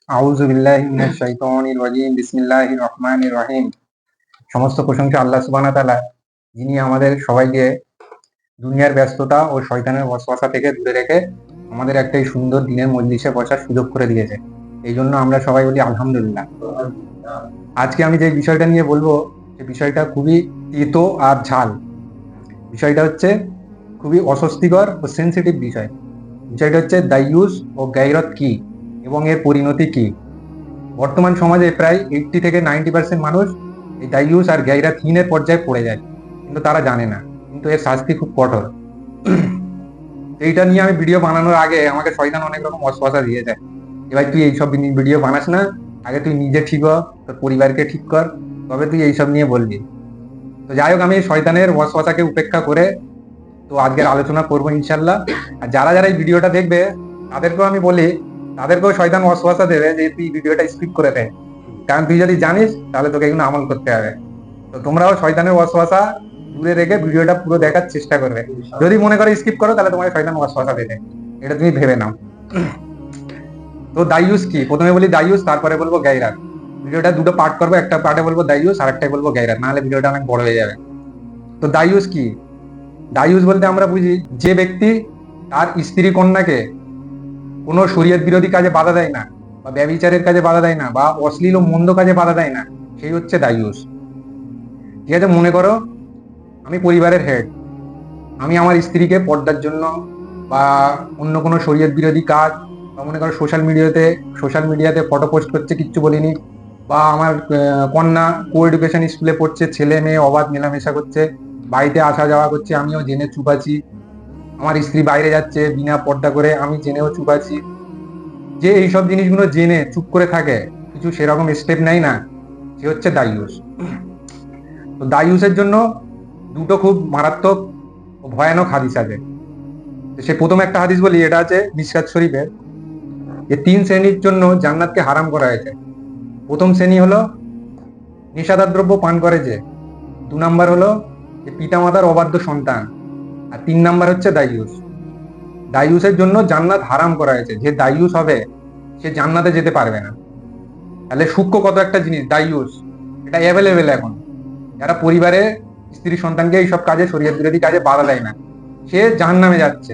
আউযু বিল্লাহি মিনাশ শাইতানির রাজিম। বিসমিল্লাহির রহমানির রহিম। সমস্ত প্রশংসা আল্লাহ সুবহানাহু ওয়া তাআলা, যিনি আমাদের সবাইকে দুনিয়ার ব্যস্ততা ও শয়তানের ওয়াসওয়াসা থেকে দূরে রেখে আমাদের একটা এই সুন্দর দিনের মজলিসে বসার সুযোগ করে দিয়েছে। এই জন্য আমরা সবাই বলি আলহামদুলিল্লাহ। আজকে আমি যে বিষয়টা নিয়ে বলবো, সে বিষয়টা খুবই তেতো আর ঝাল। বিষয়টা হচ্ছে খুবই অস্বস্তিকর ও সেন্সিটিভ বিষয়। বিষয়টা হচ্ছে দায়ুস ও গায়রত কি এবং এর পরিণতি কি। বর্তমান সমাজে প্রায় 80 থেকে 90% মানুষ এই দায়ুস আর গায়রাতহীনের পর্যায়ে পড়ে যায়, কিন্তু তারা জানে না। কিন্তু এর শাস্তি খুব কঠোর। এইটা নিয়ে আমি ভিডিও বানানোর আগে আমাকে শয়তান অনেক রকম ওয়াসওয়াসা দিয়ে যায়। এবার তুই এইসব ভিডিও বানাস না, আগে তুই নিজে ঠিক হ, তোর পরিবারকে ঠিক কর, তবে তুই এইসব নিয়ে বলবি। তো যাই হোক, আমি এই শয়তানের ওয়াসওয়াসাকে উপেক্ষা করে তো আজকের আলোচনা করবো ইনশাল্লাহ। আর যারা যারা এই ভিডিওটা দেখবে তাদেরকেও আমি বলি, তাদেরকেও শয়তান ওয়াসওয়াসা দেবে যে তুই ভিডিওটা স্কিপ করে দে, কারণ তুই যদি জানিস তাহলে তোকে এগুলো আমল করতে হবে। তো তোমরাও শয়তানের ওয়াসওয়াসা দূরে রেখে ভিডিওটা পুরো দেখার চেষ্টা করবে। যদি মনে করো স্কিপ করো, তাহলে তোমার শয়তান ওয়াসওয়াসা দেবে, এটা তুমি ভেবে নাও। তো দায়ুস কি, প্রথমে বলি দায়ুস, তারপরে বলবো গায়রাত। ভিডিওটা দুটো পার্ট করবো, একটা পার্টে বলবো দায়ুস আর একটাই বলবো গায়রাত, নাহলে ভিডিওটা অনেক বড় হয়ে যাবে। তো দায়ুস কি? দায়ুস বলতে আমরা বুঝি যে ব্যক্তি তার স্ত্রী কন্যাকে কোনো শরীয়ত বিরোধী কাজে বাধা দেয় না, বা ব্যভিচারের কাজে বাধা দেয় না, বা অশ্লীল ও মন্দ কাজে বাধা দেয় না, সেই হচ্ছে দায়ুস। ঠিক আছে, মনে করো আমি পরিবারের হেড, আমি আমার স্ত্রীকে পর্দার জন্য বা অন্য কোনো শরীয়ত বিরোধী কাজ, বা মনে করো সোশ্যাল মিডিয়াতে ফটো পোস্ট করছে, কিচ্ছু বলিনি, বা আমার কন্যা কো এডুকেশন স্কুলে পড়ছে, ছেলে মেয়ে অবাধ মেলামেশা করছে, বাড়িতে আসা যাওয়া করছে, আমিও জেনে চুপ আছি। আমার স্ত্রী বাইরে যাচ্ছে বিনা পর্দা করে, আমি জেনেও চুপ আছি। যে এইসব জিনিসগুলো জেনে চুপ করে থাকে, কিছু সেরকম স্টেপ নেয় না, সে হচ্ছে দায়ুস। তো দায়ুসের জন্য দুটো খুব মারাত্মক ও ভয়ানক হাদিস আছে। সে প্রথম একটা হাদিস বলি, এটা আছে মিশকাত শরীফের। যে 3 শ্রেণীর জন্য জান্নাতকে হারাম করা হয়েছে। প্রথম শ্রেণী হলো নেশাদার দ্রব্য পান করে যে, 2 নাম্বার হলো যে পিতামাতার অবাধ্য সন্তান, আর 3 নাম্বার হচ্ছে দায়ুস। দায়ুসের জন্য জান্নাত হারাম করা হয়েছে। যে দায়ুস হবে সে জান্নাতে যেতে পারবে না। তাহলে সূক্ষ্ম কত একটা জিনিস দায়ুস, এটা অ্যাভেলেবেল এখন। যারা পরিবারে স্ত্রী সন্তানকে এইসব কাজে, শরীয়ত বিরোধী কাজে বাধা দেয় না, সে জাহান্নামে যাচ্ছে।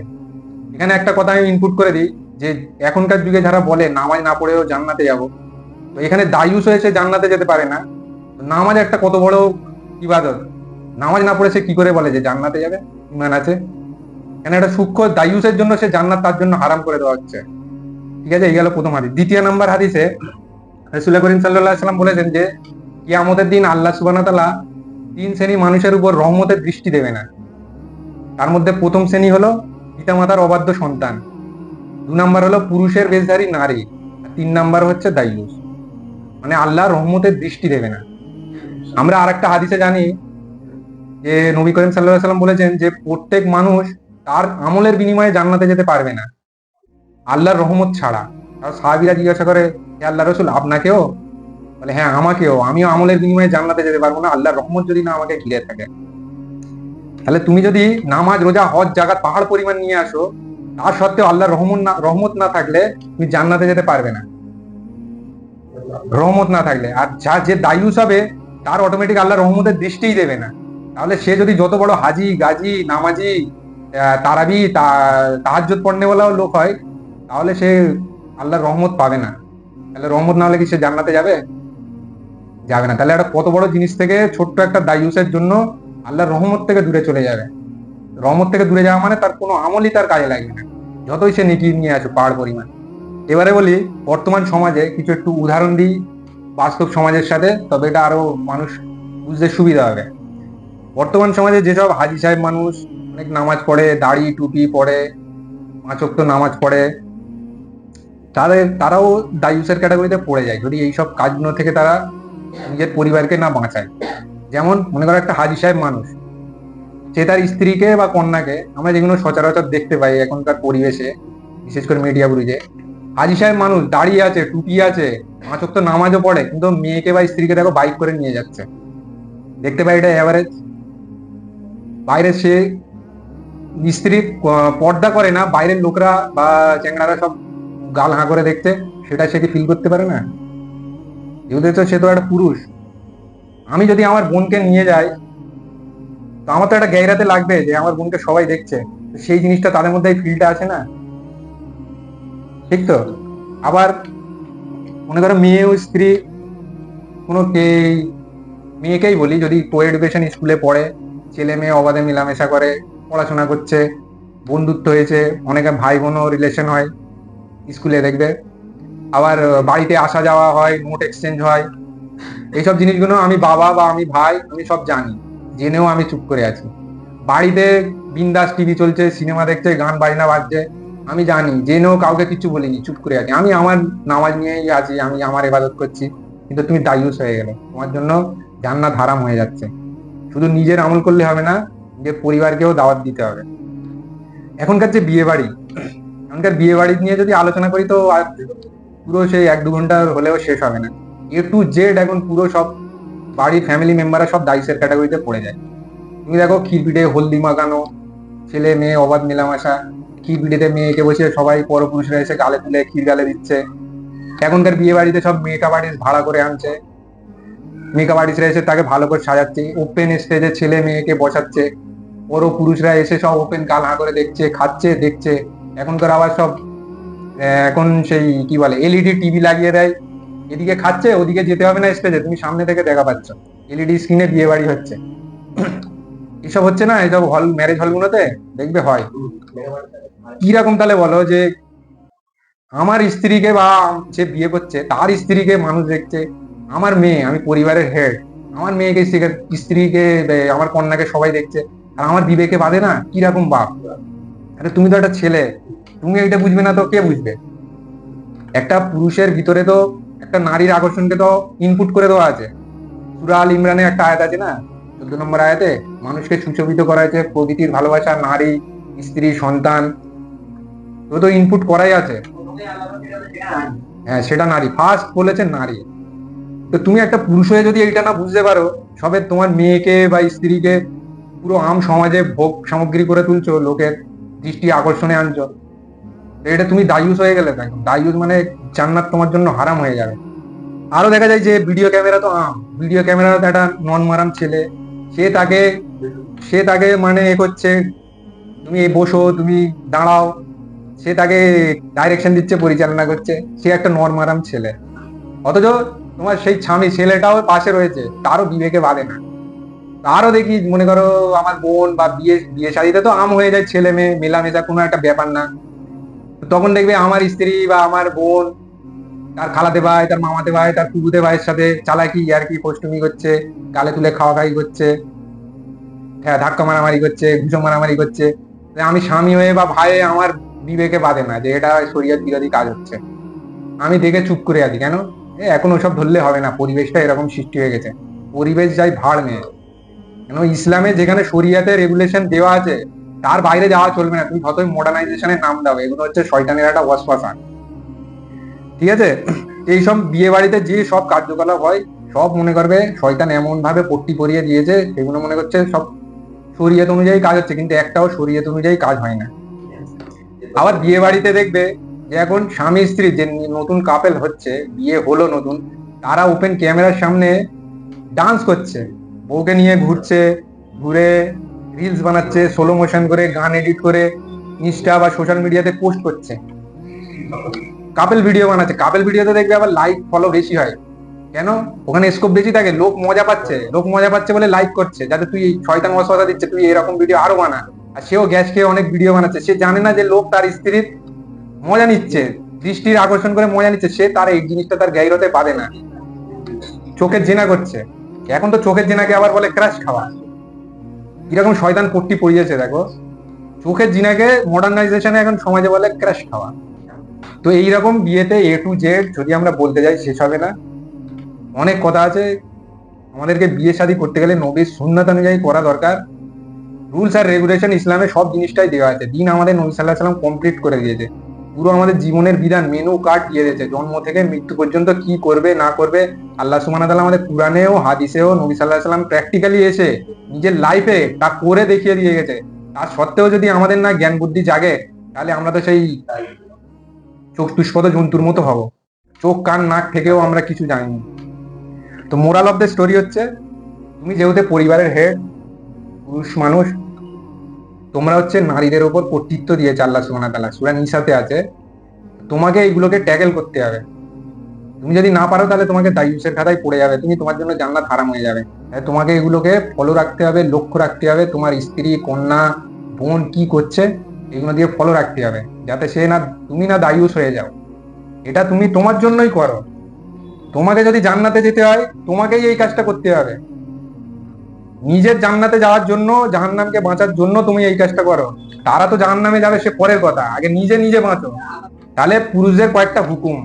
এখানে একটা কথা আমি ইনপুট করে দিই, যে এখনকার যুগে যারা বলে নামাজ না পড়েও জান্নাতে যাব, তো এখানে দায়ুস হয়ে সে জান্নাতে যেতে পারে না। নামাজ একটা কত বড় ইবাদত, নামাজ না পড়ে সে কি করে বলে যে জান্নাতে যাবে, ইমান আছে? এখানে একটা সূক্ষ্ম দায়ুসের জন্য সে জান্নাত তার জন্য হারাম করে দেওয়া হচ্ছে। ঠিক আছে, এই গেল প্রথম হাদিস। দ্বিতীয় নাম্বার হাদিসে রাসূল করিম সাল্লাল্লাহু আলাইহি ওয়াসাল্লাম বলেছেন যে কিয়ামতের দিন আল্লাহ সুবহানাহু ওয়া তাআলা 3 শ্রেণী মানুষের উপর রহমতের দৃষ্টি দেবে না। তার মধ্যে প্রথম শ্রেণী হলো পিতামাতার অবাধ্য সন্তান, 2 নাম্বার হলো পুরুষের বেশধারী নারী, আর 3 নাম্বার হচ্ছে দায়ুস। মানে আল্লাহ রহমতের দৃষ্টি দেবে না। আমরা আর একটা হাদিসে জানি যে নবী করিম সাল্লাল্লাহু আলাইহি ওয়াসাল্লাম বলেছেন যে প্রত্যেক মানুষ তার আমলের বিনিময়ে জান্নাতে যেতে পারবে না, আল্লাহর রহমত ছাড়া। আর সাহাবীরা জিজ্ঞাসা করে, হে আল্লাহর রাসূল, আপনাকেও? বলে হ্যাঁ, আমাকেও। আমিও আমলের বিনিময়ে জান্নাতে যেতে পারবো না, আল্লাহর রহমত যদি না আমাকে ঘিরে থাকে। তাহলে তুমি যদি নামাজ রোজা হজ জাকাত পাহাড় পরিমাণ নিয়ে আসো, তার সত্ত্বেও আল্লাহর রহমত না থাকলে তুমি জান্নাতে যেতে পারবে না। রহমত না থাকলে, আর যে দায়ুস হবে তার অটোমেটিক আল্লাহ রহমতের দৃষ্টিই দেবে না। তাহলে সে যদি যত বড় হাজি গাজী নামাজি তারাবি তাহাজ্জুদ পড়নেওয়ালাও লোক হয়, তাহলে সে আল্লাহর রহমত পাবে না। তাহলে রহমত না হলে কি সে জান্নাতে যাবে? যাবে না। তাহলে একটা কত বড় জিনিস থেকে ছোট্ট একটা দায়ুসের জন্য আল্লাহর রহমত থেকে দূরে চলে যাবে। রহমত থেকে দূরে যাওয়া মানে তার কোনো আমলই তার কাজে লাগবে না, যতই সে নেকি নিয়ে আসুক পাহাড় পরিমাণ। এবারে বলি বর্তমান সমাজে কিছু একটু উদাহরণ দিই বাস্তব সমাজের সাথে, তবে এটা আরো মানুষ বুঝতে সুবিধা হবে। বর্তমান সমাজে যেসব হাজি সাহেব মানুষ অনেক নামাজ পড়ে, দাড়ি টুপি পড়ে, 5 ওয়াক্ত নামাজ পড়ে, তারাও দায়ুসের ক্যাটাগরিতে পড়ে যায় যদি এইসব কাজগুলো থেকে তারা নিজের পরিবারকে না বাঁচায়। যেমন মনে করো একটা হাজি সাহেব মানুষ, সে তার স্ত্রীকে বা কন্যাকে, আমরা যেগুলো সচরাচর দেখতে পাই এখনকার পরিবেশে, বিশেষ করে মিডিয়া বুড়িতে, হাজি সাহেব মানুষ দাঁড়িয়ে আছে, টুপি আছে, 5 ওয়াক্ত নামাজও পড়ে, কিন্তু মেয়েকে বা স্ত্রীকে দেখো বাইক করে নিয়ে যাচ্ছে। দেখতে পাই এটা এভারেজ। বাইরে সে স্ত্রী পর্দা করে না, বাইরের লোকরা বা চ্যাংড়ারা সব গাল হাঁ করে দেখতে, সেটা সে কি ফিল করতে পারে না? যেহেতু তো সে তো একটা পুরুষ। আমি যদি আমার বোনকে নিয়ে যাই, তো আমার তো একটা গাইরাতে লাগবে যে আমার বোনকে সবাই দেখছে, তো সেই জিনিসটা তাদের মধ্যে এই ফিলটা আছে না, ঠিক তো? আবার মনে করো মেয়ে ও স্ত্রী, কোনো মেয়েকেই বলি, যদি কো এডুকেশন স্কুলে পড়ে, ছেলে মেয়ে অবাধে মেলামেশা করে, পড়াশোনা করছে, বন্ধুত্ব হয়েছে, অনেকে ভাই বোনও রিলেশন হয় স্কুলে দেখবে, আবার বাড়িতে আসা যাওয়া হয়, নোট এক্সচেঞ্জ হয়, এইসব জিনিসগুলো আমি বাবা বা আমি ভাই আমি সব জানি, জেনেও আমি চুপ করে আছি। বাড়িতে বিন্দাস টিভি চলছে, সিনেমা দেখছে, গান বাজনা বাজছে, আমি জানি, জেনেও কাউকে কিছু বলিনি, চুপ করে আছি। আমি আমার নামাজ নিয়েই আছি, আমি আমার ইবাদত করছি, কিন্তু তুমি দায়ুস হয়ে গেলে, তোমার জন্য জান্নাত হারাম হয়ে যাচ্ছে। শুধু নিজের আমল করলে হবে না, নিজের পরিবারকেও দাওয়াত দিতে হবে। এখনকার যে বিয়ে বাড়ি, এখনকার বিয়ে বাড়ি নিয়ে যদি আলোচনা করি তো আর পুরো সেই 1-2 ঘন্টা হলেও শেষ হবে না। A to Z এখন পুরো সব বাড়ির ফ্যামিলি মেম্বাররা সব দায়িত্বের ক্যাটাগরিতে পড়ে যায়। তুমি দেখো ক্ষীরপিঠে হলদি মাখানো, ছেলে মেয়ে অবাধ মেলামেশা, ক্ষীরপিঠেতে মেয়েকে বসে সবাই পরপুরুষরা এসে গালে তুলে ক্ষীর গালে দিচ্ছে। এখনকার বিয়ে বাড়িতে সব মেকআপ আর্টিস্ট ভাড়া করে আনছে, মেকআপ আর্টিস্টরা এসে তাকে ভালো করে সাজাচ্ছে, ওপেন স্টেজে ছেলে মেয়েকে বসাচ্ছে, পুরুষরা এসে সব ওপেন গাল হাঁ করে দেখছে, খাচ্ছে, দেখছে। এখনকার আবার সব এখন সেই কি বলে এলইডি টিভি লাগিয়ে দেয়, এদিকে খাচ্ছে, ওদিকে যেতে হবে না স্টেজে, তুমি সামনে থেকে দেখা পাচ্ছ, এলইডি স্ক্রিনে বিয়ে বাড়ি হচ্ছে। এসব হচ্ছে না, এসব হল, ম্যারেজ হলগুলোতে দেখবে হয়। কিরকম তাহলে বলো যে আমার স্ত্রীকে বা যে বিয়ে করছে তার স্ত্রীকে মানুষ দেখছে, আমার মেয়ে, আমি পরিবারের হেড, আমার মেয়েকে স্ত্রীকে আমার কন্যাকে সবাই দেখছে, আর আমার বিবেকে বাঁধে না? কিরকম বাপ! আরে তুমি তো একটা ছেলে, তুমি এটা বুঝবে না তো কে বুঝবে? একটা পুরুষের ভিতরে তো একটা নারীর আকর্ষণকে তো ইনপুট করে দেওয়া আছে। সূরা আল ইমরানে একটা আয়াত আছে না, 14 নম্বর আয়াতে, মানুষকে সুশোভিত করা হয়েছে প্রকৃতির ভালোবাসা, নারী, স্ত্রী, সন্তান, তো তো ইনপুট করাই আছে। হ্যাঁ, সেটা নারী ফার্স্ট বলেছে, নারী। তো তুমি একটা পুরুষ হয়ে যদি এটা না বুঝতে পারো, সবে তোমার মেয়েকে বা স্ত্রীকে পুরো আম সমাজে ভোগ সামগ্রী করে তুলছো, লোকের দৃষ্টি আকর্ষণে আনছো, তো এটা তুমি দায়ুস হয়ে গেলে। দেখো দায়ুস মানে জান্নাত তোমার জন্য হারাম হয়ে যাবে। আরো দেখা যায় যে ভিডিও ক্যামেরা তো ভিডিও ক্যামেরা একটা নন মারাম ছেলে, সে তাকে সে তাকে মানে এ করছে, তুমি বসো, তুমি দাঁড়াও, সে তাকে ডাইরেকশন দিচ্ছে, পরিচালনা করছে, সে একটা নরমারাম ছেলে। অথচ তোমার সেই স্বামী ছেলেটাও পাশে রয়েছে, তারও বিবেকে বাঁধে না। তারও দেখি, মনে করো আমার বোন বা বিয়ে বিয়ে শাদীতে তো হয়ে যায়, ছেলে মেয়ে মেলামেশা কোনো একটা ব্যাপার না, তখন দেখবে আমার স্ত্রী বা আমার বোন তার খালাতে ভাই, তার মামাতে ভাই, তার কুকুতে ভাইয়ের সাথে চালাকি ইয়ার্কি পোস্টুমি করছে, গালে তুলে খাওয়া খাই করছে, হ্যাঁ ধাক্কা মারামারি করছে, ঘুষো মারামারি করছে। আমি স্বামী হয়ে বা ভাই, আমার বিবেকে বাঁধে না যে এটা শরীয়ত বিরোধী কাজ হচ্ছে। আমি দেখে চুপ করে আছি, কেন? এখন ওসব ধরলে হবে না, পরিবেশটা এরকম সৃষ্টি হয়ে গেছে। পরিবেশ যাই ভাড় নিয়ে, কেন ইসলামে যেখানে শরিয়াতে রেগুলেশন দেওয়া আছে তার বাইরে যাওয়া চলবে না। তুমি যতই মডার্নাইজেশনের নাম দাও, এগুলো হচ্ছে শয়তানের একটা ওয়াসওয়াসা, ঠিক আছে? এইসব বিয়ে বাড়িতে যে সব কার্যকলাপ হয়, সব মনে করবে শয়তান এমন ভাবে পট্টি পরিয়ে দিয়েছে, সেগুলো মনে করছে সব শরিয়ত অনুযায়ী কাজ হচ্ছে, কিন্তু একটাও শরিয়ত অনুযায়ী কাজ হয় না। আবার বিয়ে বাড়িতে দেখবে যে এখন স্বামী স্ত্রী যে নতুন কাপেল হচ্ছে, বিয়ে হলো নতুন, তারা ওপেন ক্যামেরার সামনে ডান্স করছে, বউকে নিয়ে ঘুরছে, ঘুরে রিলস বানাচ্ছে, সোলো মোশন করে, গান এডিট করে ইনস্টা বা সোশ্যাল মিডিয়াতে পোস্ট করছে, কাপেল ভিডিও বানাচ্ছে। কাপেল ভিডিওতে দেখবে আবার লাইক ফলো বেশি হয়, কেন? ওখানে স্কোপ বেশি থাকে, লোক মজা পাচ্ছে, লোক মজা পাচ্ছে বলে লাইক করছে, যাতে তুই শয়তান ওয়াসওয়াসা দিচ্ছে, তুই এরকম ভিডিও আরো বানা। আর সেও গ্যাস খেয়ে অনেক ভিডিও বানাচ্ছে, সে জানে না যে লোক তার স্ত্রীর মজা নিচ্ছে, দৃষ্টির আকর্ষণ করে মজা নিচ্ছে, সে তার এই জিনিসটা তার গাইরতে পাবে না, চোখের জেনা করছে। এখন তো চোখের জেনাকে আবার বলে ক্রাশ খাওয়া, কিরকম শয়তান পট্টি পড়িয়েছে দেখো। চোখের জিনাকে মডার্নাইজেশনে এখন সমাজে বলে ক্রাশ খাওয়া। তো এইরকম বিয়েতে A to Z যদি আমরা বলতে যাই শেষ হবে না, অনেক কথা আছে। আমাদেরকে বিয়ে শাদী করতে গেলে নবীর সুন্নাত অনুযায়ী করা দরকার। রুলস আর রেগুলেশন ইসলামে সব জিনিসটাই দেওয়া আছে, দিন আমাদের নবী সাল্লাহ সাল্লাম কমপ্লিট করে দিয়েছে, পুরো আমাদের জীবনের বিধান মেনু কার্ড দিয়ে দিয়েছে, জন্ম থেকে মৃত্যু পর্যন্ত কি করবে না করবে। আল্লাহ সুবহানাহু ওয়া তাআলা আমাদের কুরআনেও হাদিসেও নবী সাল্লাহ সাল্লাম প্র্যাকটিক্যালি এসে নিজের লাইফে তা করে দেখিয়ে দিয়ে গেছে। তার সত্ত্বেও যদি আমাদের না জ্ঞান বুদ্ধি জাগে, তাহলে আমরা তো সেই চতুষ্পদ জন্তুর মতো হব। চোখ কান নাক থেকেও আমরা কিছু জানি না। তো মোরাল অফ দ্য স্টোরি হচ্ছে, তুমি যেহেতু পরিবারের হেড, পুরুষ মানুষ, তোমরা হচ্ছে নারীদের ওপর কর্তৃত্ব দিয়েছে আল্লাহ সুবহানাহু ওয়া তাআলা, সূরা নিসাতে আছে। তোমাকে এইগুলোকে ট্যাকেল করতে হবে। তুমি যদি না পারো তাহলে তোমাকে দায়ুসের খাতায় পড়ে যাবে, তুমি তোমার জন্য জান্নাত হারাম হয়ে যাবে। তাই তোমাকে এগুলোকে ফলো রাখতে হবে, লক্ষ্য রাখতে হবে, তোমার স্ত্রী, কন্যা, বোন কি করছে এগুলো দিয়ে ফলো রাখতে হবে, যাতে সে না, তুমি না দায়ুস হয়ে যাও। এটা তুমি তোমার জন্যই করো। তোমাকে যদি জান্নাতে যেতে হয় তোমাকেই এই কাজটা করতে হবে। নিজের জান্নাতে যাওয়ার জন্য, জাহান্নামকে বাঁচার জন্য তুমি এই কাজটা করো। তারা তো জাহান্নামে যাবে সে পরের কথা, আগে নিজে নিজে বাঁচো। তাহলে পুরুষদের কয়েকটা হুকুম,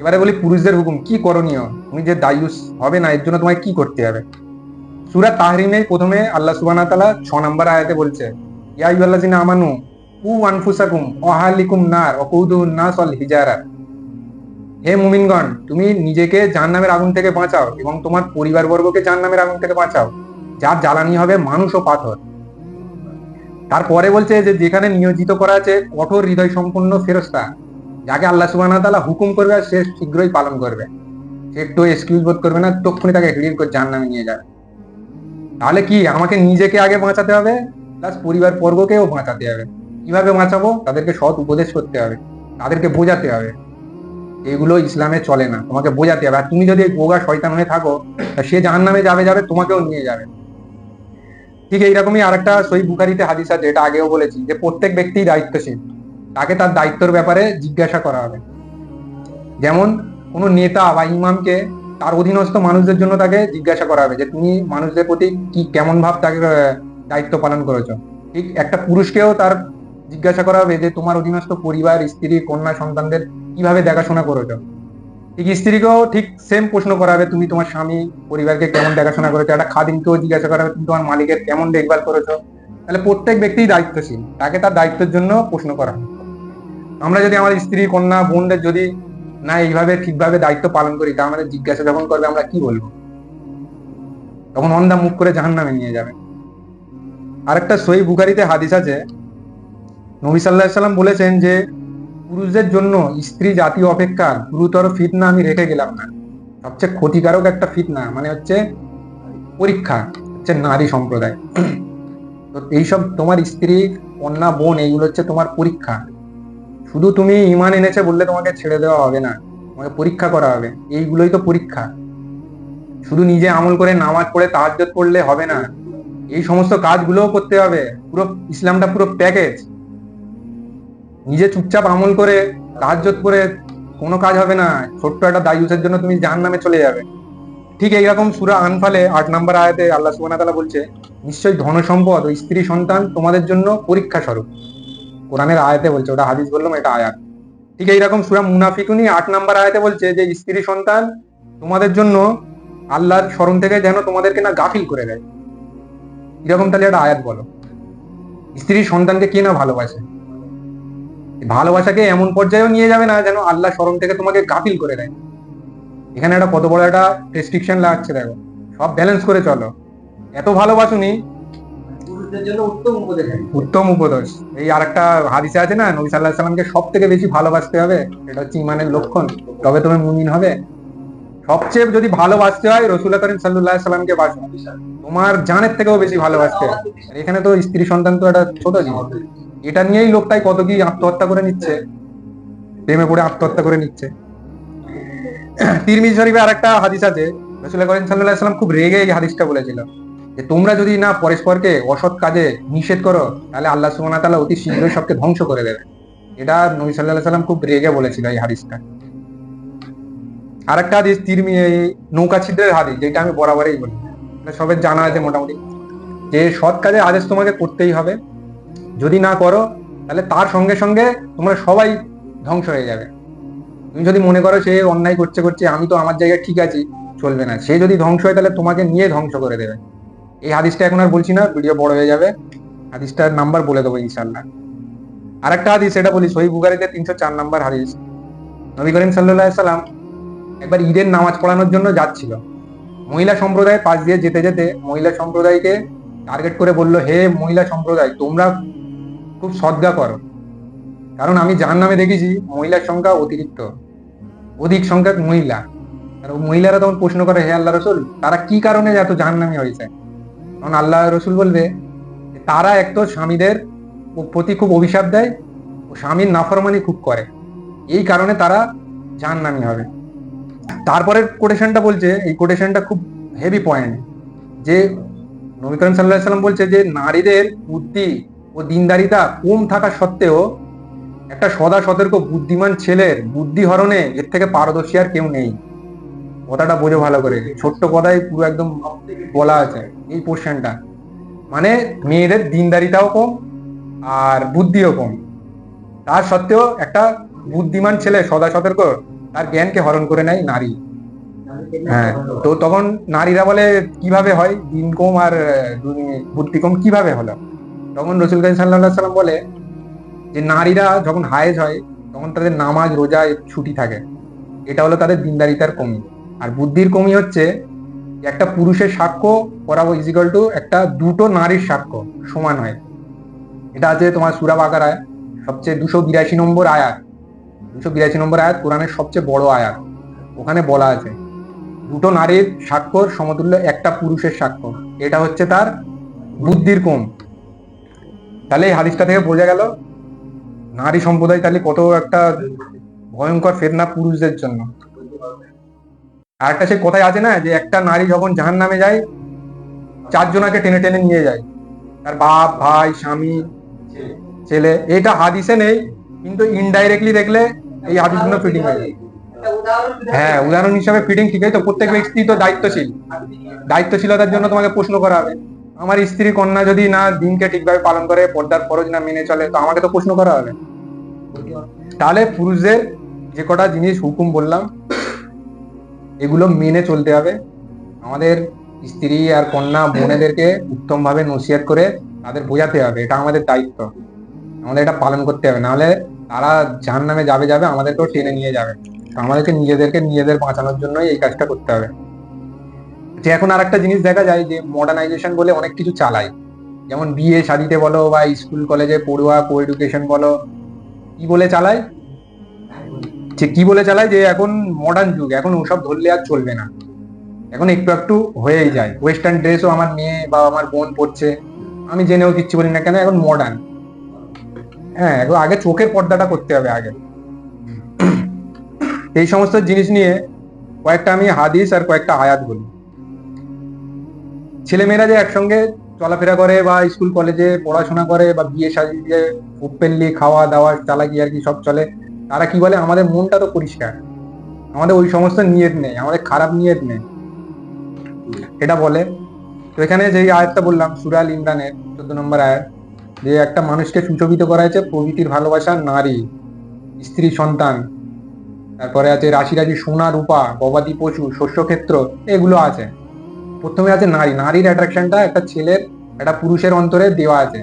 এবারে বলি পুরুষদের হুকুম কি করণীয়। তুমি যে দায়ুস হবে না এর জন্য তোমায় কি করতে হবে। সূরা তাহরিমে প্রথমে আল্লাহ সুবহানাহু ওয়া তাআলা 6 নম্বর আয়াতে বলছে, ইয়া আইয়ুহাল্লাযিনা আমানু কু আনফুসাকুম ওয়া আহলিকুম নার ওয়াকুদুন নাস ওয়াল হিজারা। হে মুমিনগণ, তুমি নিজেকে জাহান্নামের আগুন থেকে বাঁচাও এবং তোমার পরিবারবর্গকে জাহান্নামের আগুন থেকে বাঁচাও, যার জ্বালানি হবে মানুষ ও পাথর। তারপরে বলছে যে যেখানে নিয়োজিত করা আছে কঠোর হৃদয় সম্পন্ন ফেরেশতা, যাকে আল্লাহ সুবহানাহু ওয়া তাআলা হুকুম করবে সে শীঘ্রই পালন করবে, সে একটু এক্সকিউজ বোধ করবে না, তক্ষুনি তাকে হিড়ির করে জাহান্নামে নিয়ে যাবে। তাহলে কি আমাকে নিজেকে আগে বাঁচাতে হবে, প্লাস পরিবার বর্গকেও বাঁচাতে হবে। কিভাবে বাঁচাবো? তাদেরকে সৎ উপদেশ করতে হবে, তাদেরকে বোঝাতে হবে। এগুলো ইসলামে চলে না, তোমাকে বোঝাতে হবে। আর তুমি যদি গোগা শয়তান হয়ে থাকো, সে জাহান্নামে যাবে যাবে, তোমাকেও নিয়ে যাবে। ঠিক এইরকমই আরেকটা সহিহ বুখারীতে হাদিস আছে, এটা আগেও বলেছি, যে প্রত্যেক ব্যক্তি দায়িত্বশীল, তাকে তার দায়িত্বের ব্যাপারে জিজ্ঞাসা করা হবে। যেমন কোনো নেতা বা ইমামকে তার অধীনস্থ মানুষদের জন্য তাকে জিজ্ঞাসা করা হবে যে তুমি মানুষদের প্রতি কি কেমন ভাব তাকে দায়িত্ব পালন করেছো। ঠিক একটা পুরুষকেও তার জিজ্ঞাসা করা হবে যে তোমার অধীনস্থ পরিবার, স্ত্রী, কন্যা, সন্তানদের কিভাবে দেখাশোনা করেছো। ঠিক স্ত্রীকেও ঠিক সেম প্রশ্ন করা হবে, তুমি তোমার স্বামী পরিবারকে কেমন দেখাশোনা করেছো। একটা খাদিমকেও জিজ্ঞাসা করা হবে তুমি তোমার মালিকের কেমন দেখভাল করেছো। তাহলে প্রত্যেক ব্যক্তি দায়িত্বশীল, তাকে তার দায়িত্বের জন্য প্রশ্ন করা হবে। আমরা যদি আমাদের স্ত্রী, কন্যা, বোনদের যদি না এইভাবে ঠিকভাবে দায়িত্ব পালন করি, তা আমাদের জিজ্ঞাসা যখন করবে আমরা কি বলবো? তখন অন্ধা মুখ করে জাহান্নামে নিয়ে যাবে। আরেকটা সহিহ বুখারীতে হাদিস আছে, নবী সাল্লাল্লাহু আলাইহি সাল্লাম বলেছেন যে পুরুষদের জন্য স্ত্রী জাতি অপেক্ষা গুরুতর ফিতনা আমি রেখে গেলাম না। সবচেয়ে ক্ষতিকারক একটা ফিতনা মানে হচ্ছে পরীক্ষা, হচ্ছে নারী সম্প্রদায়। তো এইসব তোমার স্ত্রী, কন্যা, বোন, এইগুলো হচ্ছে তোমার পরীক্ষা। শুধু তুমি ঈমান এনেছে বললে তোমাকে ছেড়ে দেওয়া হবে না, তোমাকে পরীক্ষা করা হবে। এইগুলোই তো পরীক্ষা। শুধু নিজে আমল করে নামাজ পড়ে তাহাজ্জুদ পড়লে হবে না, এই সমস্ত কাজগুলোও করতে হবে। পুরো ইসলামটা পুরো প্যাকেজ। নিজে চুপচাপ আমল করে তাহাজ্জুদ করে কোনো কাজ হবে না, ছোট্ট একটা দায়ুসের জন্য তুমি জাহান্নামে চলে যাবে। ঠিক এইরকম সূরা আনফালে 8 নম্বর আয়াতে আল্লাহ সুবহানাহু ওয়া তাআলা বলছে, নিশ্চয়ই ধন সম্পদ ও স্ত্রী সন্তান তোমাদের জন্য পরীক্ষা স্বরূপ। কোরআনের আয়াতে বলছে, ওটা হাদিস বললাম, এটা আয়াত। ঠিক এইরকম সূরা মুনাফিকুনি 8 নম্বর আয়াতে বলছে যে স্ত্রী সন্তান তোমাদের জন্য আল্লাহর স্মরণ থেকে যেন তোমাদেরকে না গাফিল করে দেয়। এরকম তাহলে একটা আয়াত বলো। স্ত্রী সন্তানকে কে না ভালোবাসে? ভালোবাসাকে এমন পর্যায়েও নিয়ে যাবে না যেন আল্লাহ স্মরণ থেকে তোমাকে গাফিল করে দেয়। এখানে একটা কত বড় একটা রেস্ট্রিকশন লাগছে, দেখো। সব ব্যালেন্স করে চলো। এত ভালোবাসুনি, উত্তম উপদেশ। এই আরেকটা হাদিসে আছে না, নবী সাল্লাল্লাহু আলাইহি সাল্লামকে সব থেকে বেশি ভালোবাসতে হবে, এটা হচ্ছে ঈমানের লক্ষণ, তবে তুমি মুমিন হবে। সবচেয়ে যদি ভালোবাসতে হয় রাসূল করিম সাল্লাল্লাহু আলাইহি সাল্লামকে বাসো, তোমার জানের থেকেও বেশি ভালোবাসতে হবে। এখানে তো স্ত্রী সন্তান তো একটা ছোট জিনিস, এটা নিয়েই লোকটাই কত কি আত্মহত্যা করে নিচ্ছে, প্রেমে পড়ে আত্মহত্যা করে নিচ্ছে। তিরমিজি শরীফে আরেকটা হাদিস আছে, রাসূল করিম সাল্লাল্লাহু আলাইহি সাল্লাম খুব রেগে এই হাদিসটা বলেছিল যে তোমরা যদি না পরস্পরকে অসৎ কাজে নিষেধ করো তাহলে আল্লাহ সুবহানাহু ওয়া তাআলা অতি শীঘ্রই সবকে ধ্বংস করে দেবে। এটা নবী সাল্লাল্লাহু আলাইহি সাল্লাম খুব রেগে বলেছিল এই হাদিসটা। আরেকটা হাদিস নৌকা ছিদ্রের হাদিস, যেটা আমি বরাবরই বলি, সবের জানা আছে মোটামুটি, যে সৎ কাজের আদেশ তোমাকে করতেই হবে। যদি না করো তাহলে তার সঙ্গে সঙ্গে তোমরা সবাই ধ্বংস হয়ে যাবে। তুমি যদি মনে করো সে অন্যায় করছে করছে, আমি তো আমার জায়গায় ঠিক আছি, চলবে না। সে যদি ধ্বংস হয় তাহলে তোমাকে নিয়ে ধ্বংস করে দেবে। এই হাদিসটা এখন আর বলছি না, ভিডিও বড় হয়ে যাবে। হাদিসটার নাম্বার বলে দেবো ইনশাল্লাহ। আরেকটা হাদিস, এটা বলি, সহিহ বুখারীতে 304 নাম্বার হাদিস। নবী করিম সাল্লাল্লাহু আলাইহি সাল্লাম একবার ঈদের নামাজ পড়ানোর জন্য যাচ্ছিল। মহিলা সম্প্রদায়ের পাশ দিয়ে যেতে যেতে মহিলা সম্প্রদায়কে টার্গেট করে বলল, হে মহিলা সম্প্রদায়, তোমরা খুব সদগা করো, কারণ আমি জাহান্নামে দেখেছি মহিলার সংখ্যা অতিরিক্ত। অধিক সংখ্যক মহিলা। আর মহিলারা তখন প্রশ্ন করে, হে আল্লাহ রসুল, তারা কি কারণে এত জাহান্নামী হয়েছে? তখন আল্লাহ রসুল বলবে, তারা এক তো স্বামীদের প্রতি খুব অভিশাপ দেয় ও স্বামীর নাফরমানি খুব করে, এই কারণে তারা জাহান্নামী হবে। তারপরের কোটেশনটা বলছে, এই কোটেশনটা খুব হেভি পয়েন্ট, যে নবী করিম সাল্লাল্লাহু আলাইহি সাল্লাম বলছে যে নারীদের বুদ্ধি ও দিনদারিতা কম থাকা সত্ত্বেও একটা সদা সতর্ক বুদ্ধিমান ছেলের বুদ্ধি হরণে এর থেকে পারদর্শী আর কেউ নেই। কথাটা বোঝো ভালো করে, ছোট্ট কথাই পুরো একদম বলা আছে এই পোর্শনটা। মানে মেয়েদের দিনদারিতাও কম আর বুদ্ধিও কম, তার সত্ত্বেও একটা বুদ্ধিমান ছেলে সদা সতর্ক তার জ্ঞানকে হরণ করে নেয় নারী। হ্যাঁ, তো তখন নারীরা বলে কিভাবে হয়, দিন কম আর বুদ্ধি কম কিভাবে হলো? তখন রসুল করিম সাল্লাল্লাহু আলাইহি সাল্লাম বলে যে নারীরা যখন হায়েজ হয় তখন তাদের নামাজ রোজা ছুটি থাকে, এটা হলো তাদের দিনদারিতার কমি। আর বুদ্ধির কমি হচ্ছে একটা পুরুষের সাক্ষ্য করা ইজিক্যাল টু একটা দুটো নারীর সাক্ষ্য সমান হয়। এটা আছে তোমার সূরা বাকারায় সবচেয়ে 282 নম্বর আয়াত, 282 নম্বর আয়াত কোরআনের সবচেয়ে বড় আয়াত। ওখানে বলা আছে দুটো নারীর সাক্ষ্যর সমতুল্য একটা পুরুষের সাক্ষ্য, এটা হচ্ছে তার বুদ্ধির কম। তাহলে এই হাদিসটা থেকে বোঝা গেল নারী সম্প্রদায় তাহলে কত একটা ভয়ঙ্কর ফেতনা পুরুষদের জন্য। আর একটা সে কথাই আছে না, যে একটা নারী যখন জাহান্নামে যায় 4 জনাকে টেনে টেনে নিয়ে যায়, তার বাপ, ভাই, স্বামী, ছেলে। এটা হাদিসে নেই, কিন্তু ইনডাইরেক্টলি দেখলে এই হাদিসগুলো ফিটিং হয়ে যায়। হ্যাঁ, উদাহরণ হিসাবে ফিটিং ঠিকই তো। প্রত্যেক ব্যক্তি তো দায়িত্বশীল, দায়িত্বশীলতার জন্য তোমাকে প্রশ্ন করা হবে। আমার স্ত্রী কন্যা যদি না দিনকে ঠিকভাবে পালন করে, পর্দার ফরজ না মেনে চলে, তো আমাকে তো প্রশ্ন করা হবে। তাহলে পুরুষদের যে কটা জিনিস হুকুম বললাম এগুলো মেনে চলতে হবে। আমাদের স্ত্রী আর কন্যা বোনেদেরকে উত্তম ভাবে নসিহত করে তাদের বোঝাতে হবে, এটা আমাদের দায়িত্ব, আমাদের এটা পালন করতে হবে, নাহলে তারা জাহান্নামে যাবে যাবে আমাদেরকেও টেনে নিয়ে যাবে। তো আমাদেরকে নিজেদের বাঁচানোর জন্যই এই কাজটা করতে হবে। যে এখন আর একটা জিনিস দেখা যায় যে মডার্নাইজেশন বলে অনেক কিছু চালায়, যেমন বিয়ে শাদিতে বলো বা স্কুল কলেজে পড়ুয়া কো এডুকেশন বলো, কি বলে চালায়, যে এখন মডার্ন যুগ, এখন ওসব ধরলে আর চলবে না, এখন একটু একটু হয়েই যায়। ওয়েস্টার্ন ড্রেসও আমার মেয়ে বা আমার বোন পড়ছে, আমি জেনেও কিচ্ছু বলি না কেন, এখন মডার্ন। হ্যাঁ, এখন আগে চোখের পর্দাটা করতে হবে আগে। এই সমস্ত জিনিস নিয়ে কয়েকটা আমি হাদিস আর কয়েকটা আয়াত বলি। ছেলেমেয়েরা যে একসঙ্গে চলাফেরা করে বা স্কুল কলেজে পড়াশোনা করে বা বিয়ে শাদীতে ওপেনলি খাওয়া দাওয়া চালাকি আর কি সব চলে, তারা কি বলে, আমাদের মনটা তো পরিষ্কার, আমাদের ওই সমস্ত নিয়ত নেই, আমাদের খারাপ নিয়ত নেই, এটা বলে। তো এখানে যে আয়াতটা বললাম সূরা আল ইমরানের 14 নম্বর আয়াত, যে একটা মানুষকে সুশোভিত করা হয়েছে প্রকৃতির ভালোবাসা নারী, স্ত্রী, সন্তান, তারপরে আছে রাশি রাশি সোনা রূপা, গবাদি পশু, শস্যক্ষেত্র, এগুলো আছে। প্রথমে আছে নারী। নারীর অ্যাট্রাকশনটা একটা ছেলের, একটা পুরুষের অন্তরে দেওয়া আছে।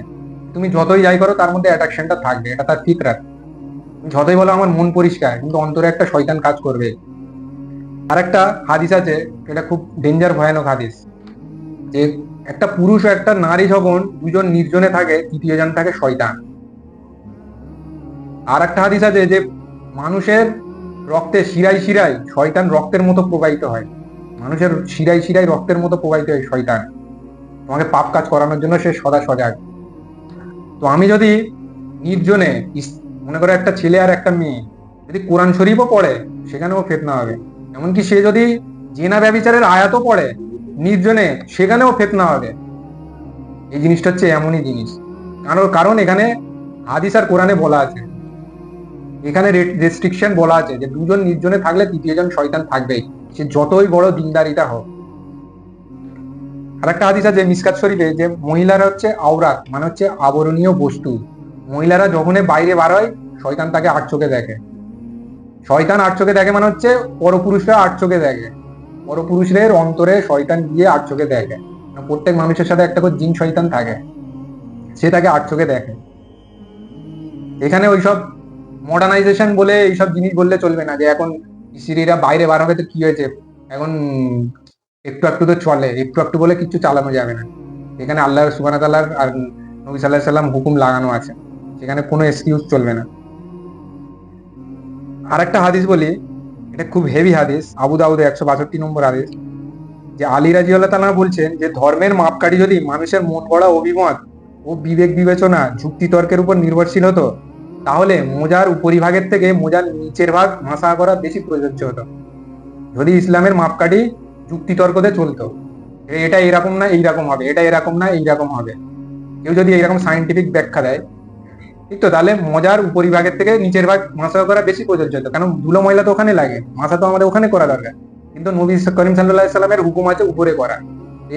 তুমি যতই যাই করো তার মধ্যে অ্যাট্রাকশনটা থাকবে, এটা তার ফিতরাত। তুমি যতই বলো আমার মন পরিষ্কার, কিন্তু অন্তরে একটা শয়তান কাজ করবে। আর একটা হাদিস আছে, এটা খুব ডেঞ্জার ভয়ানক হাদিস, যে একটা পুরুষ ও একটা নারী যখন দুজন নির্জনে থাকে, তৃতীয় জন থাকে শয়তান। আর একটা হাদিস আছে যে মানুষের রক্তে শিরায় শিরায় শয়তান রক্তের মতো প্রবাহিত হয়, মানুষের শিরায় শিরায় রক্তের মতো প্রবাহিত হয় শয়তান, তোমাকে পাপ কাজ করানোর জন্য সে সদা সজাগ। তো আমি যদি নির্জনে, মনে করো একটা ছেলে আর একটা মেয়ে যদি কোরআন শরীফও পড়ে, সেখানেও ফিতনা হবে। এমনকি সে যদি জেনা ব্যভিচারের আয়াতও পড়ে নির্জনে, সেখানেও ফিতনা হবে। এই জিনিসটা হচ্ছে এমনই জিনিস, কারণ এখানে হাদিস আর কোরআনে বলা আছে, এখানে রেস্ট্রিকশন বলা আছে যে দুজন নির্জনে থাকলে তৃতীয় জন শয়তান থাকবেই, সে যতই বড় দিনদারিতা হোক। আর একটা হাদিস আছে মিসকাত শরীফে, যে মহিলারা হচ্ছে আওরাত, মানে হচ্ছে আবরণীয় বস্তু। মহিলারা যখনই বাইরে বার হয় শয়তান তাকে আট চোখে দেখে। শয়তান আট চোখে দেখে মানে হচ্ছে পরপুরুষরা আট চোখে দেখে, পরপুরুষদের অন্তরে শয়তান গিয়ে আট চোখে দেখে। প্রত্যেক মানুষের সাথে একটা করে জিন শয়তান থাকে, সে তাকে আট চোখে দেখে। এখানে ওইসব মডার্নাইজেশন বলে এইসব জিনিস বললে চলবে না, যে এখন স্ত্রীরা বাইরে বার হবে তো কি হয়েছে, এখন একটু একটু তো চলে, একটু একটু বলে কিছু চালানো যাবে না। এখানে আল্লাহ সুবহানাহু ওয়া তাআলার আর নবী সাল্লাল্লাহু আলাইহি সাল্লাম হুকুম লাগানো আছে, সেখানে কোনো এক্সকিউজ চলবে না। আর একটা হাদিস বলি, এটা খুব হেভি হাদিস, আবু দাউদে 162 নম্বর হাদিস, যে আলী রাদিয়াল্লাহু তাআলা বলছেন যে ধর্মের মাপকাঠি যদি মানুষের মন গড়া অভিমত ও বিবেক বিবেচনা যুক্তি তর্কের উপর নির্ভরশীল হতো, তাহলে মোজার উপরিভাগের থেকে মোজার নিচের ভাগ ভাঁসা করা বেশি প্রযোজ্য হতো। যদি ইসলামের মাপকাঠি যুক্তি তর্কতে চলতো, এটা এরকম না এইরকম হবে, এটা এরকম না এইরকম হবে, কেউ যদি এইরকম সায়েন্টিফিক ব্যাখ্যা দেয়, ঠিক তো, তাহলে মজার উপরিভাগের থেকে নিচের ভাগ মাসা করা বেশি প্রযোজ্য হতো। কারণ ধুলো ময়লা তো ওখানে লাগে, মাসা তো আমাদের ওখানে করা দরকার, কিন্তু নবী করিম সাল্লাল্লাহু সাল্লামের হুকুম আছে উপরে করা,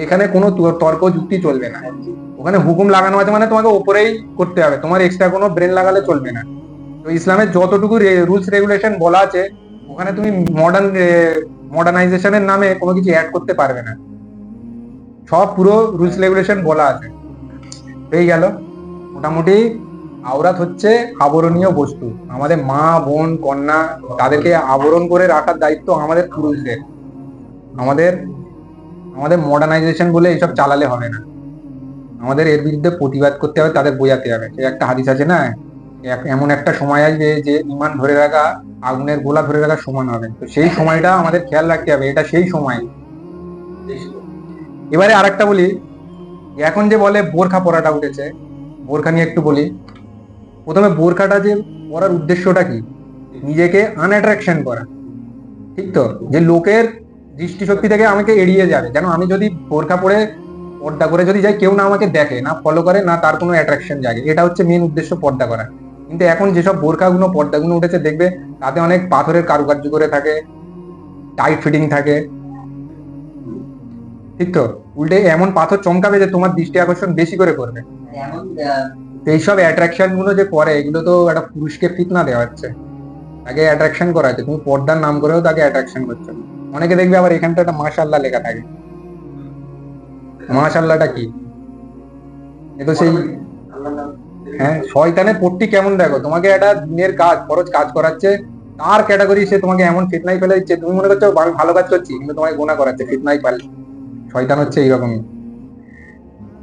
এখানে কোনো তর্ক যুক্তি চলবে না। ওখানে হুকুম লাগানো আছে মানে তোমাকে উপরেই করতে হবে, তোমার এক্সট্রা কোনো ব্রেন লাগালে চলবে না। তো ইসলামের যতটুকু রুলস রেগুলেশন বলা আছে, ওখানে তুমি মডার্নাইজেশনের নামে কোনো কিছু অ্যাড করতে পারবে না, সব পুরো রুলস রেগুলেশন বলা আছে। হয়ে গেল মোটামুটি। আওরাত হচ্ছে আবরণীয় বস্তু, আমাদের মা বোন কন্যা তাদেরকে আবরণ করে রাখার দায়িত্ব আমাদের পুরুষদের। আমাদের আমাদের মডার্নাইজেশন বলে এইসব চালালে হবে না, আমাদের এর বিরুদ্ধে প্রতিবাদ করতে হবে, তাদের বোঝাতে হবে। সে একটা হাদিস আছে না, এমন একটা সময় আসবে যে ইমান ধরে রাখা আগুনের গোলা ধরে রাখার সমান হবে। তো সেই সময়টা আমাদের খেয়াল রাখতে হবে, এটা সেই সময়। এবারে আরেকটা বলি, এখন যে বলে বোরখা পরাটা উঠেছে, বোরখা নিয়ে একটু বলি। প্রথমে বোরখাটা যে পরার উদ্দেশ্যটা কি, নিজেকে আনঅ্যাট্রাকশন করা, ঠিক তো, যে লোকের দৃষ্টিশক্তি থেকে আমাকে এড়িয়ে যাবে, যেন আমি যদি বোরখা পরে পর্দা করে যদি যাই, কেউ না আমাকে দেখে, না ফলো করে, না তার কোনো অ্যাট্রাকশন জাগে, এটা হচ্ছে মেন উদ্দেশ্য পর্দা করা। কিন্তু এখন যেসব বোরখাগুলো পর্দাগুলো উঠেছে দেখবে, তাতে অনেক পাথরের কারুকার্য করে থাকে, টাইট ফিটিং থাকে, ঠিক তো, উল্টে এমন পাথর চমকাবে যে তোমার দৃষ্টি আকর্ষণ বেশি করে করবে। এইসব অ্যাট্রাকশন গুলো যে করে, এগুলো তো একটা পুরুষকে ফিতনা দেওয়া হচ্ছে, তাকে অ্যাট্রাকশন করা হচ্ছে, তুমি পর্দার নাম করেও তাকে অ্যাট্রাকশন করছো। অনেকে দেখবে আবার এখানটা একটা মাশাআল্লাহ লেখা থাকে, মাশাআল্লাহটা কি, এ তো সেই, হ্যাঁ, শয়তানের পট্টি কেমন দেখো, তোমাকে একটা দিনের কাজ ফরজ কাজ করাচ্ছে, তার ক্যাটাগরি সে তোমাকে এমন ফিতনায় ফেলে দিচ্ছে, তুমি মনে করছো আমি ভালো কাজ করছি, কিন্তু তোমাকে গুনাহ করাচ্ছে, ফিতনায় পারলে। শয়তান হচ্ছে এইরকমই।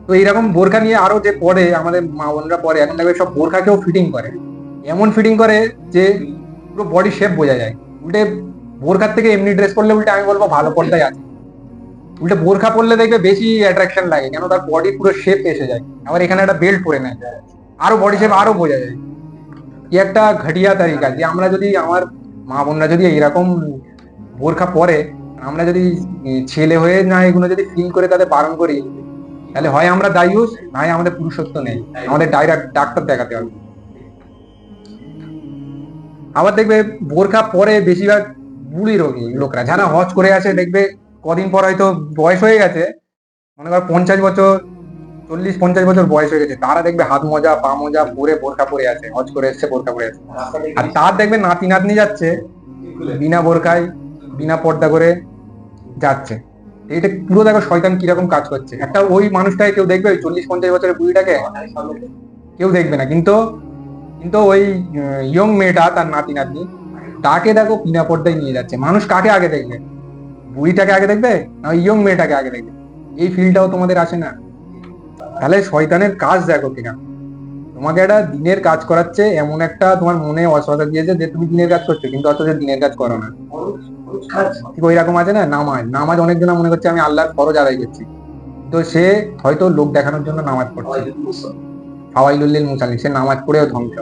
তো এইরকম বোরখা নিয়ে আরো যে পরে আমাদের মা বোনরা পরে, এখন দেখবে সব বোরখাকেও ফিটিং করে, এমন ফিটিং করে যে পুরো বডি শেপ বোঝা যায়। উল্টে বোরখার থেকে এমনি ড্রেস পরলে উল্টে আমি বলবো ভালো পর্দায় আছে, উল্টে বোরখা পরলে দেখবে বেশি অ্যাট্রাকশন লাগে, কেন তার বডি পুরো শেপ এসে যায়, আবার এখানে একটা বেল্ট পরে নেয়, আরো বডি শেপ আরো বোঝা যায়। কি একটা ঘটিয়া তারিকা, যে আমরা যদি আমার মা বোনরা যদি এইরকম বোরখা পরে, আমরা যদি ছেলে হয়ে না এগুলো যদি ফিল করে তাদের বারণ করি, তাহলে হয় আমরা দায়ুস, না হয় আমাদের পুরুষত্ব নেই, আমাদের ডাইরেক্ট ডাক্তার দেখাতে হবে। আবার দেখবে বোরখা পরে বেশিরভাগ বুড়ি রোগী লোকরা, যারা হজ করে আছে, দেখবে কদিন পর হয়তো বয়স হয়ে গেছে, মনে কর 50 বছর, 40-50 বছর বয়স হয়ে গেছে, তারা দেখবে হাত মোজা পা মোজা পরে বোরখা পরে আছে, হজ করে এসছে বোরখা পরে আছে। আর তার দেখবে নাতি নাতনি যাচ্ছে বিনা বোরখায়, বিনা পর্দা করে যাচ্ছে। এটা পুরো দেখো শয়তান কিরকম কাজ করছে। একটা ওই মানুষটাকে কেউ দেখবে, ওই 40-50 বছরের বুড়িটাকে কেউ দেখবে না, কিন্তু কিন্তু ওই ইয়ং মেয়েটা, তার নাতি নাতনি, তাকে দেখো বিনা পর্দায় নিয়ে যাচ্ছে। মানুষ কাকে আগে দেখবে, বুড়িটাকে আগে দেখবে না ওই ইয়ং মেয়েটাকে আগে দেখবে? এই ফিলটাও তোমাদের আসে না? তাহলে শয়তানের কাজ দেখো কিনা, তোমাকে একটা দিনের কাজ করাচ্ছে, এমন একটা তোমার মনে অসুবিধা দিয়েছে যে তুমি দিনের কাজ করছো, কিন্তু অথচ দিনের কাজ করো না। ঠিক ওই রকম আছে না, নামাজ, নামাজ অনেকজন মনে করছে আমি আল্লাহর ফরজ আদায় করছি, তো সে হয়তো লোক দেখানোর জন্য নামাজ পড়ছে, ফাওয়াইলুল লিল মুসাল্লিন, সে নামাজ পড়েও ধ্বংস।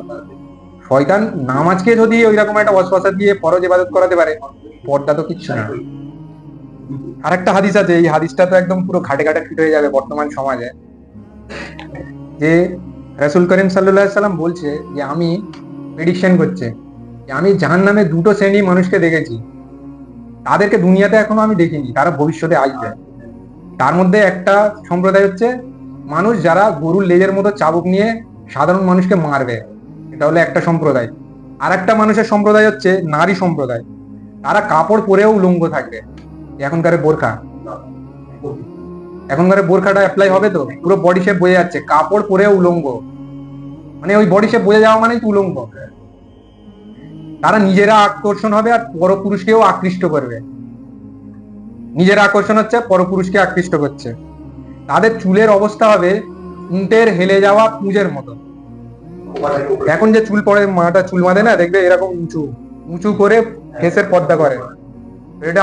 শয়তান নামাজকে যদি ওই রকম একটা ওয়াসওয়াসা দিয়ে ফরজ ইবাদত করাতে পারে, পর্দা তো কিচ্ছু না। আরেকটা হাদিস আছে, এই হাদিসটা তো একদম পুরো ঘাটে ঘাটে ফিট হয়ে যাবে বর্তমান সমাজে, যে রাসূল করিম সাল্লাল্লাহু আলাইহি সাল্লাম বলছে যে আমি প্রেডিকশন করছে যে আমি জাহান্নামে দুটো শ্রেণী মানুষকে দেখেছি, তাদেরকে দুনিয়াতে এখনো আমি দেখিনি, তারা ভবিষ্যতে আসবে। তার মধ্যে একটা সম্প্রদায় হচ্ছে মানুষ যারা গরুর লেজের মতো চাবুক নিয়ে সাধারণ মানুষকে মারবে, এটা হলো একটা সম্প্রদায়। আর একটা মানুষের সম্প্রদায় হচ্ছে নারী সম্প্রদায়, তারা কাপড় পরেও উলঙ্গ থাকবে। এখনকার বোরখা, এখনকার বোরখাটা অ্যাপ্লাই হবে তো, পুরো বডি শেপ বোঝা যাচ্ছে, কাপড় পরেও উলঙ্গ, মানে ওই বডি শেপ বোঝা যাওয়া মানেই তো উলঙ্গ। তারা নিজেরা আকর্ষণ হবে আর পরপুরুষকেও আকৃষ্ট করবে, নিজের আকর্ষণ হচ্ছে পরপুরুষকে আকৃষ্ট করছে। তাদের চুলের অবস্থা হবে উঁটের হেলে যাওয়া পুঁজের মতো। এখন যে চুল পড়ে, মাটা চুল বাঁধে না, দেখবে এরকম উঁচু উঁচু করে ফেসের পর্দা করে। এটা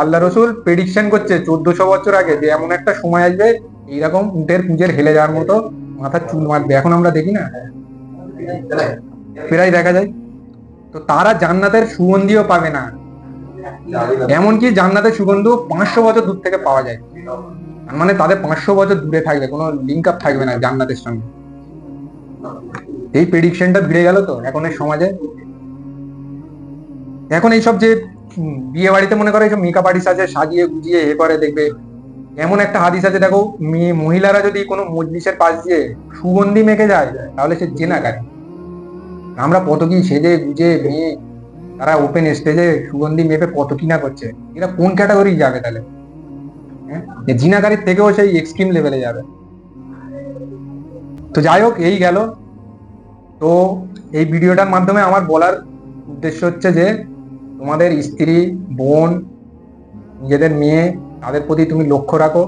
আল্লাহ রসুল প্রেডিকশন করছে 1400 বছর আগে যে এমন একটা সময় আসবে এইরকম উটের পুঁজের হেলে যাওয়ার মতো মাথার চুল মারবে। এখন আমরা দেখি না, প্রায় দেখা যায়। তো তারা জান্নাতের সুগন্ধিও পাবে না, এমনকি জান্নাতের সুগন্ধ 500 বছর দূর থেকে পাওয়া যায়। মানে তাদের 500 বছর দূরে থাকবে, কোনো লিঙ্ক আপ থাকবে না জান্নাতের সঙ্গে। এই প্রেডিকশনটা ভিড়ে গেল তো এখন এই সমাজে। এখন এইসব যে বিয়ে বাড়িতে মনে করে এইসব মেকআপ আর্টিস্ট আছে, সাজিয়ে গুজিয়ে এ করে, দেখবে এমন একটা হাদিস আছে, দেখো মহিলারা যদি কোনো মজলিসের পাশ দিয়ে সুগন্ধি মেখে যায় তাহলে সে জেনাকারী। আমরা কত কি সেজে গুজে মেয়ে তারা ওপেন স্টেজে সুগন্ধি মেপে কত কি না করছে, এরা কোন ক্যাটাগরি যাবে তাহলে? হ্যাঁ, জিনাকারীর থেকেও সেই এক্সট্রিম লেভেলে যাবে। তো যাই হোক, এই গেল। তো এই ভিডিওটার মাধ্যমে আমার বলার উদ্দেশ্য হচ্ছে যে তোমাদের স্ত্রী, বোন, নিজেদের মেয়ে, তাদের প্রতি তুমি লক্ষ্য রাখো,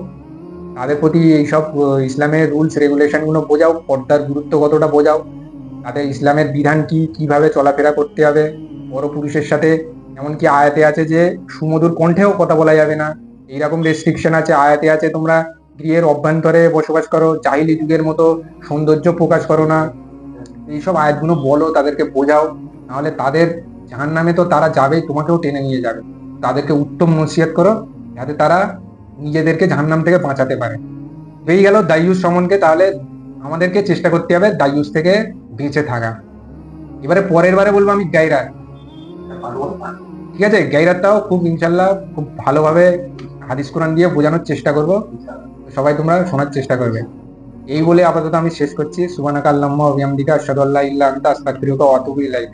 তাদের প্রতি এইসব ইসলামের রুলস রেগুলেশন গুলো বোঝাও, পর্দার গুরুত্ব কতটা বোঝাও, তাদের ইসলামের বিধান কি, কিভাবে চলাফেরা করতে হবে বড় পুরুষের সাথে। এমনকি আয়াতে আছে যে সুমধুর কণ্ঠেও কথা বলা যাবে না, এইরকম রেস্ট্রিকশন আছে। আয়াতে আছে তোমরা গৃহের অভ্যন্তরে বসবাস করো, জাহিলি যুগের মতো সৌন্দর্য প্রকাশ করো না। এইসব আয়াতগুলো বলো, তাদেরকে বোঝাও, নাহলে তাদের জাহান্নামে তো তারা যাবেই, তোমাকেও টেনে নিয়ে যাবে। তাদেরকে উত্তম নসিহত করো যাতে তারা নিজেদেরকে জাহান্নাম থেকে বাঁচাতে পারে। হয়ে গেল দায়ুস সম্বন্ধে। তাহলে আমাদেরকে চেষ্টা করতে হবে দায়ুস থেকে বেঁচে থাকা। এবারে পরের বারে বলবো আমি গায়রাত, ঠিক আছে? গায়রাতটাও খুব ইনশাল্লাহ খুব ভালোভাবে হাদিস কোরআন দিয়ে বোঝানোর চেষ্টা করব, সবাই তোমরা শোনার চেষ্টা করবে। এই বলে আপাতত আমি শেষ করছি। সুবহানাকা আল্লাহুম্মা ওয়া বিহামদিকা আশহাদু আল্লা ইলাহা ইল্লা আনতা আস্তাগফিরুকা ওয়া আতুবু ইলাইক।